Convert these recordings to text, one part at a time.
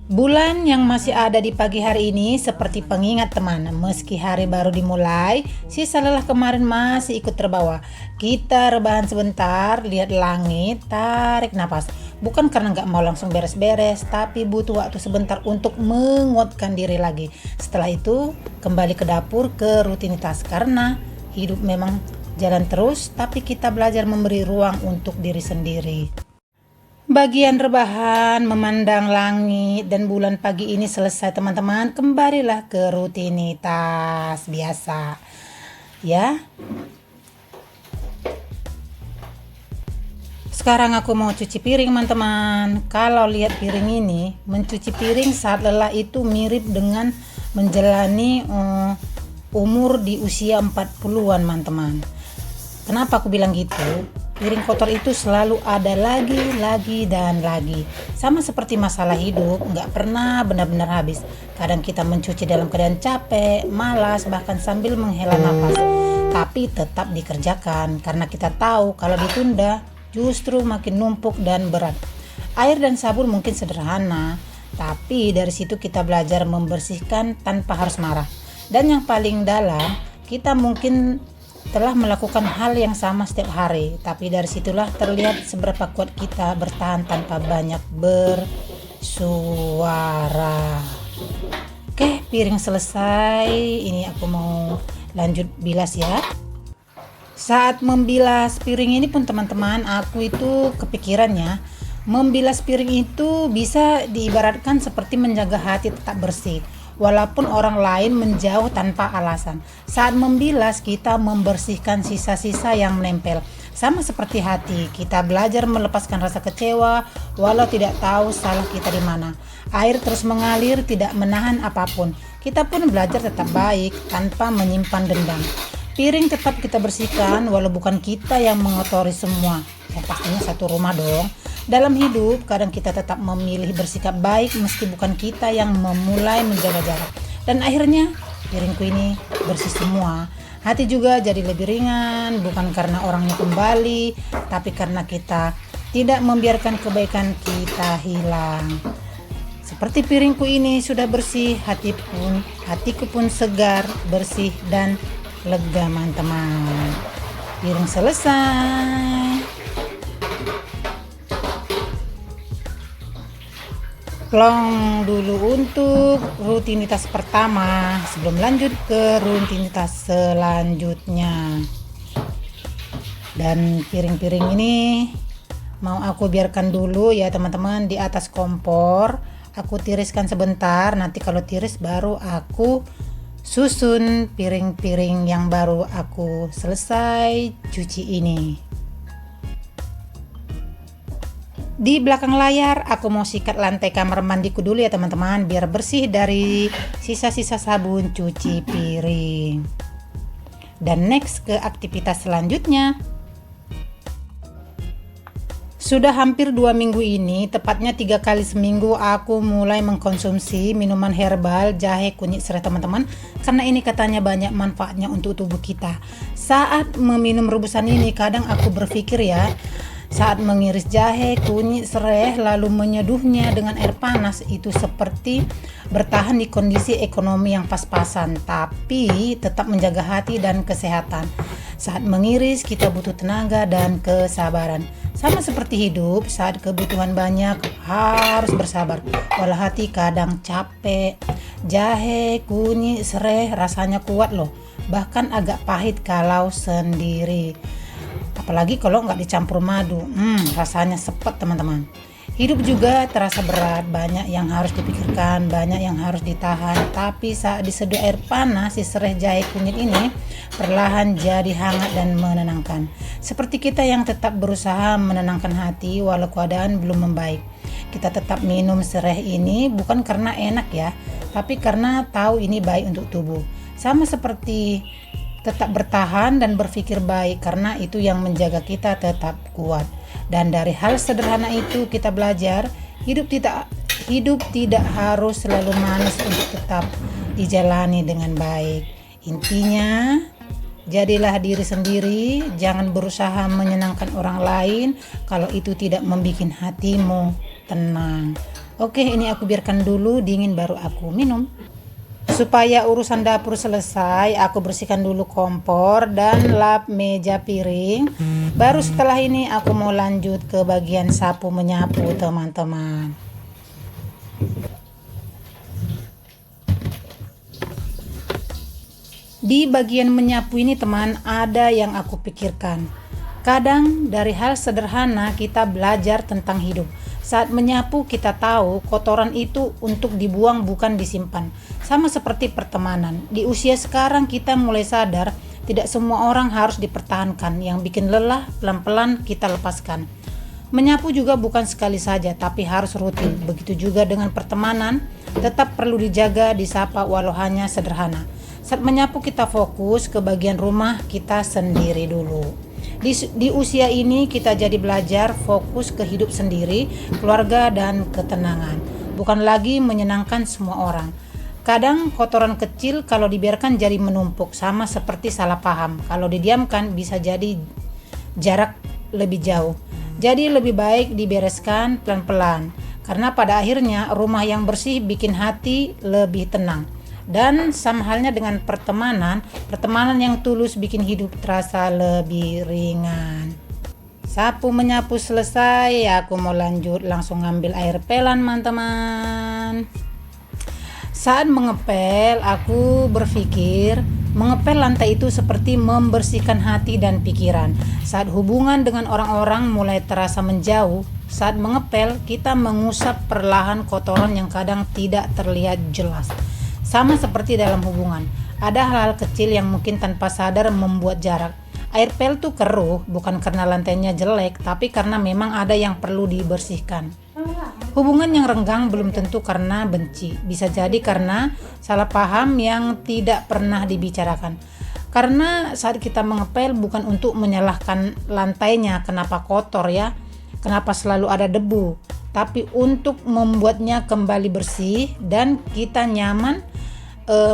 Bulan yang masih ada di pagi hari ini seperti pengingat teman, meski hari baru dimulai, sisa lelah kemarin masih ikut terbawa. Kita rebahan sebentar, lihat langit, tarik napas. Bukan karena nggak mau langsung beres-beres, tapi butuh waktu sebentar untuk menguatkan diri lagi. Setelah itu, kembali ke dapur, ke rutinitas. Karena hidup memang jalan terus, tapi kita belajar memberi ruang untuk diri sendiri. Bagian rebahan, memandang langit dan bulan pagi ini selesai teman-teman. Kembalilah ke rutinitas biasa. Ya. Sekarang aku mau cuci piring teman-teman. Kalau lihat piring ini, mencuci piring saat lelah itu mirip dengan menjalani umur di usia 40-an teman-teman. Kenapa aku bilang gitu? Piring kotor itu selalu ada lagi dan lagi. Sama seperti masalah hidup, nggak pernah benar-benar habis. Kadang kita mencuci dalam keadaan capek, malas, bahkan sambil menghela nafas. Tapi tetap dikerjakan, karena kita tahu kalau ditunda, justru makin numpuk dan berat. Air dan sabun mungkin sederhana, tapi dari situ kita belajar membersihkan tanpa harus marah. Dan yang paling dalam, kita mungkin telah melakukan hal yang sama setiap hari, tapi dari situlah terlihat seberapa kuat kita bertahan tanpa banyak bersuara. Oke, piring selesai. Ini aku mau lanjut bilas ya. Saat membilas piring ini pun teman-teman, aku itu kepikirannya, membilas piring itu bisa diibaratkan seperti menjaga hati tetap bersih. Walaupun orang lain menjauh tanpa alasan. Saat membilas, kita membersihkan sisa-sisa yang menempel. Sama seperti hati, kita belajar melepaskan rasa kecewa walau tidak tahu salah kita di mana. Air terus mengalir, tidak menahan apapun. Kita pun belajar tetap baik tanpa menyimpan dendam. Piring tetap kita bersihkan walau bukan kita yang mengotori semua. Ya pastinya satu rumah dong. Dalam hidup, kadang kita tetap memilih bersikap baik meski bukan kita yang memulai menjaga jarak. Dan akhirnya, piringku ini bersih semua. Hati juga jadi lebih ringan, bukan karena orangnya kembali, tapi karena kita tidak membiarkan kebaikan kita hilang. Seperti piringku ini sudah bersih, hatiku pun segar, bersih, dan lega teman-teman. Piring selesai. Plong dulu untuk rutinitas pertama sebelum lanjut ke rutinitas selanjutnya. Dan piring-piring ini mau aku biarkan dulu ya teman-teman di atas kompor. Aku tiriskan sebentar, nanti kalau tiris baru aku susun piring-piring yang baru aku selesai cuci ini. Di belakang layar aku mau sikat lantai kamar mandiku dulu ya teman-teman, biar bersih dari sisa-sisa sabun cuci piring. Dan next ke aktivitas selanjutnya. Sudah hampir 2 minggu ini, tepatnya 3 kali seminggu aku mulai mengkonsumsi minuman herbal jahe kunyit serai teman-teman, karena ini katanya banyak manfaatnya untuk tubuh kita. Saat meminum rebusan ini kadang aku berpikir ya, saat mengiris jahe, kunyit, serai, lalu menyeduhnya dengan air panas, itu seperti bertahan di kondisi ekonomi yang pas-pasan, tapi tetap menjaga hati dan kesehatan. Saat mengiris, kita butuh tenaga dan kesabaran. Sama seperti hidup, saat kebutuhan banyak, harus bersabar. Walau hati kadang capek. Jahe, kunyit, serai rasanya kuat loh, bahkan agak pahit kalau sendiri. Apalagi kalau nggak dicampur madu, rasanya sepet teman-teman. Hidup juga terasa berat, banyak yang harus dipikirkan, banyak yang harus ditahan. Tapi saat diseduh air panas, si serai jahe kunyit ini perlahan jadi hangat dan menenangkan. Seperti kita yang tetap berusaha menenangkan hati walau keadaan belum membaik. Kita tetap minum serai ini bukan karena enak ya, tapi karena tahu ini baik untuk tubuh. Sama seperti tetap bertahan dan berpikir baik, karena itu yang menjaga kita tetap kuat. Dan dari hal sederhana itu kita belajar hidup tidak harus selalu manis untuk tetap dijalani dengan baik. Intinya, jadilah diri sendiri, jangan berusaha menyenangkan orang lain kalau itu tidak membuat hatimu tenang. Oke, ini aku biarkan dulu dingin baru aku minum. Supaya urusan dapur selesai, aku bersihkan dulu kompor dan lap meja piring. Baru setelah ini aku mau lanjut ke bagian sapu menyapu, teman-teman. Di bagian menyapu ini, teman, ada yang aku pikirkan. Kadang dari hal sederhana kita belajar tentang hidup. Saat menyapu kita tahu kotoran itu untuk dibuang bukan disimpan. Sama seperti pertemanan. Di usia sekarang kita mulai sadar tidak semua orang harus dipertahankan. Yang bikin lelah pelan-pelan kita lepaskan. Menyapu juga bukan sekali saja tapi harus rutin. Begitu juga dengan pertemanan, tetap perlu dijaga, disapa walau hanya sederhana. Saat menyapu kita fokus ke bagian rumah kita sendiri dulu. Di usia ini kita jadi belajar fokus ke hidup sendiri, keluarga dan ketenangan. Bukan lagi menyenangkan semua orang. Kadang kotoran kecil kalau dibiarkan jadi menumpuk, sama seperti salah paham. Kalau didiamkan bisa jadi jarak lebih jauh. Jadi lebih baik dibereskan pelan-pelan. Karena pada akhirnya rumah yang bersih bikin hati lebih tenang. Dan sama halnya dengan pertemanan yang tulus bikin hidup terasa lebih ringan. Sapu menyapu selesai, aku mau lanjut langsung ngambil air pelan, teman-teman. Saat mengepel, aku berpikir mengepel lantai itu seperti membersihkan hati dan pikiran. Saat hubungan dengan orang-orang mulai terasa menjauh, saat mengepel kita mengusap perlahan kotoran yang kadang tidak terlihat jelas. Sama seperti dalam hubungan, ada hal-hal kecil yang mungkin tanpa sadar membuat jarak. Air pel tuh keruh bukan karena lantainya jelek, tapi karena memang ada yang perlu dibersihkan. Hubungan yang renggang belum tentu karena benci, bisa jadi karena salah paham yang tidak pernah dibicarakan. Karena saat kita mengepel bukan untuk menyalahkan lantainya kenapa kotor ya, kenapa selalu ada debu, tapi untuk membuatnya kembali bersih dan kita nyaman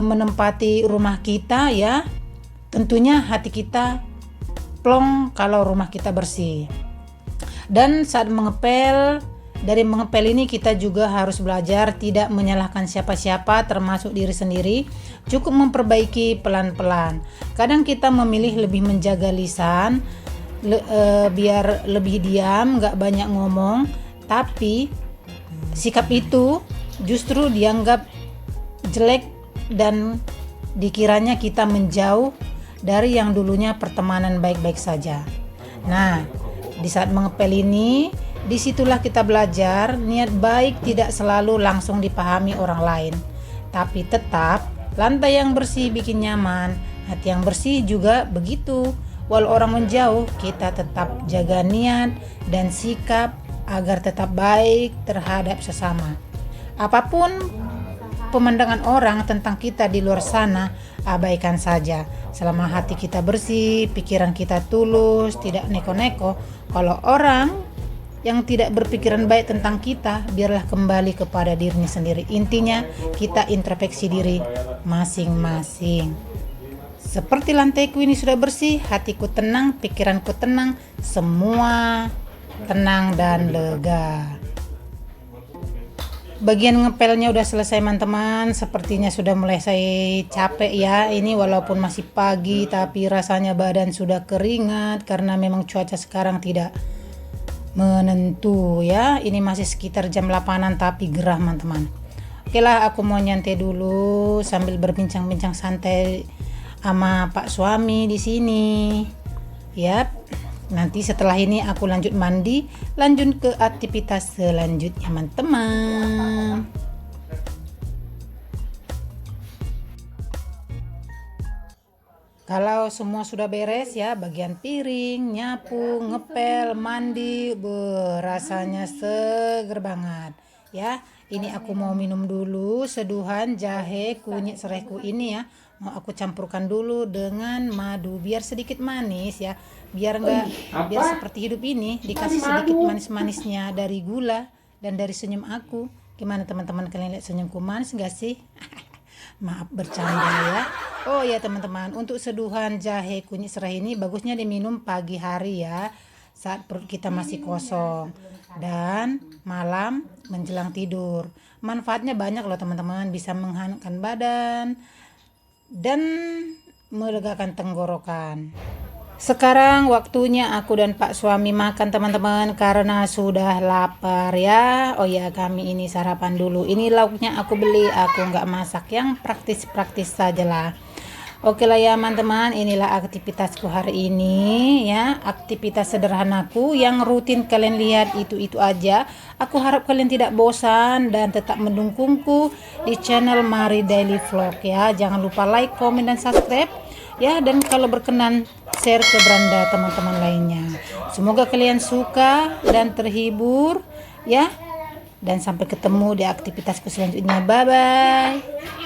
menempati rumah kita ya. Tentunya hati kita plong kalau rumah kita bersih. Dan saat mengepel, dari mengepel ini kita juga harus belajar tidak menyalahkan siapa-siapa termasuk diri sendiri. Cukup memperbaiki pelan-pelan. Kadang kita memilih lebih menjaga lisan, biar lebih diam, gak banyak ngomong. Tapi sikap itu justru dianggap jelek dan dikiranya kita menjauh dari yang dulunya pertemanan baik-baik saja. Nah, di saat mengepel ini, disitulah kita belajar niat baik tidak selalu langsung dipahami orang lain. Tapi tetap, lantai yang bersih bikin nyaman, hati yang bersih juga begitu. Walau orang menjauh, kita tetap jaga niat dan sikap agar tetap baik terhadap sesama. Apapun pemandangan orang tentang kita di luar sana, abaikan saja. Selama hati kita bersih, pikiran kita tulus, tidak neko-neko. Kalau orang yang tidak berpikiran baik tentang kita, biarlah kembali kepada dirinya sendiri. Intinya kita introspeksi diri masing-masing. Seperti lantaiku ini sudah bersih, hatiku tenang, pikiranku tenang, semua tenang dan lega. Bagian ngepelnya udah selesai, teman-teman. Sepertinya sudah mulai saya capek ya. Ini walaupun masih pagi tapi rasanya badan sudah keringat karena memang cuaca sekarang tidak menentu ya. Ini masih sekitar jam 8-an tapi gerah, teman-teman. Oke lah, aku mau nyantai dulu sambil berbincang-bincang santai sama Pak suami di sini. Yap. Nanti setelah ini aku lanjut mandi, lanjut ke aktivitas selanjutnya, teman-teman. Kalau semua sudah beres ya, bagian piring, nyapu, ngepel, mandi, rasanya seger banget. Ya, ini aku mau minum dulu seduhan jahe kunyit serehku ini ya. Mau aku campurkan dulu dengan madu biar sedikit manis ya. Biar seperti hidup ini dikasih sedikit manis-manisnya dari gula dan dari senyum aku. Gimana teman-teman, kalian lihat senyumku manis gak sih? Maaf bercanda ya. Oh ya teman-teman, untuk seduhan jahe kunyit sereh ini bagusnya diminum pagi hari ya, saat perut kita masih kosong. dan malam menjelang tidur. Manfaatnya banyak loh teman-teman, bisa menghangatkan badan dan melegakan tenggorokan. Sekarang waktunya aku dan Pak suami makan teman-teman, karena sudah lapar ya. Oh ya, kami ini sarapan dulu. Ini lauknya aku beli, aku nggak masak, yang praktis-praktis saja lah. Oke lah ya teman-teman, inilah aktivitasku hari ini ya. Aktivitas sederhanaku yang rutin kalian lihat itu aja. Aku harap kalian tidak bosan dan tetap mendukungku di channel Mari Daily Vlog ya. Jangan lupa like, komen, dan subscribe ya, dan kalau berkenan share ke beranda teman-teman lainnya. Semoga kalian suka dan terhibur ya, dan sampai ketemu di aktivitasku selanjutnya. Bye bye.